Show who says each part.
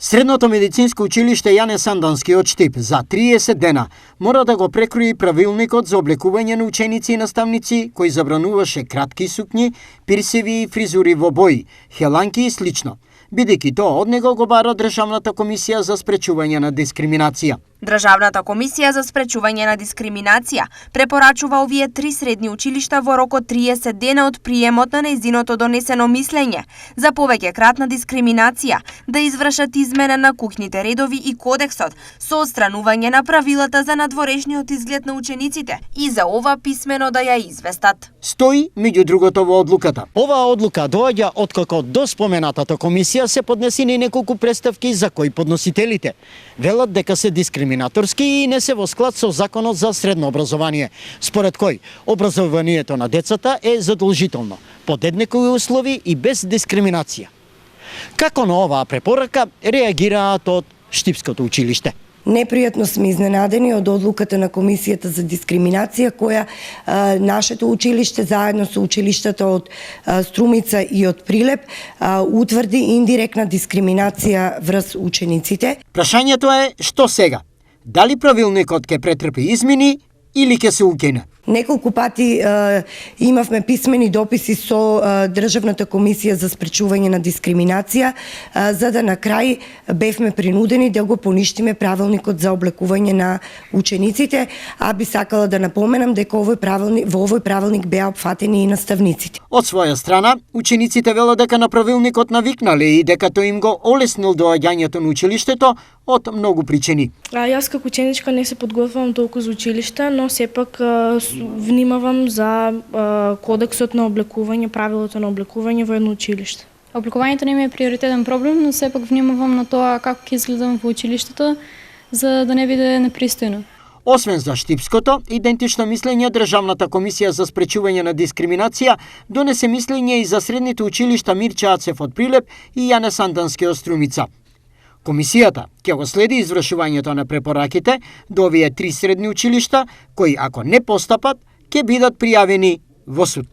Speaker 1: Средното медицинско училиште Јане Сандански од Штип за 30 дена мора да го прекрои правилникот за облекување на ученици и наставници кој забрануваше кратки сукњи, пирсеви и фризури во бои, хеланки и слично, бидејќи тоа од него го бара Државната комисија за спречување на дискриминација.
Speaker 2: Државната комисија за спречување на дискриминација препорачува овие 3 средни училишта во рок од 30 дена од приемот на нејзиното донесено мислење за повеќе кратна дискриминација да извршат измена на куќните редови и кодексот со отстранување на правилата за надворешниот изглед на учениците и за ова писмено да ја известат.
Speaker 1: Стои меѓу другото во одлуката.
Speaker 3: Оваа одлука доаѓа откако до споменатата комисија се поднесени неколку представки за кои подносителите велат дека се дискриминаторски и не се во склад со законот за средно образование, според кој образованието на децата е задолжително, под еднакви услови и без дискриминација. Како на оваа препорака реагираат од Штипското училиште?
Speaker 4: Непријатно сме изненадени од одлуката на Комисијата за дискриминација која нашето училиште заедно со училиштата од Струмица и од Прилеп утврди индиректна дискриминација врз учениците.
Speaker 1: Прашањето е што сега? Дали правилникот ќе претрпи измени или ќе се укине?
Speaker 4: Неколку пати имавме писмени дописи со Државната комисија за спречување на дискриминација, за да на крај бевме принудени да го поништиме правилникот за облекување на учениците, а би сакала да напоменам дека во овој правилник беа опфатени и наставниците.
Speaker 1: Од своја страна, учениците велат дека на правилникот навикнале и дека тој им го олеснил доаѓањето на училиштето од многу причини.
Speaker 5: Јас како ученичка не се подготвувам толку за училиште, но сепак внимавам за кодексот на облекување, правилото на облекување во едно училиште.
Speaker 6: Облекувањето не ми е приоритетен проблем, но сепак внимавам на тоа како ќе изгледам во училиштето, за да не биде непристојно.
Speaker 1: Освен за Штипското, идентично мислење Државната комисија за спречување на дискриминација донесе мислење и за средните училишта Мирче Ацев од Прилеп и Јане Сандански од Струмица. Комисијата ќе го следи извршувањето на препораките до овие 3 средни училишта, кои ако не постапат, ќе бидат пријавени во суд.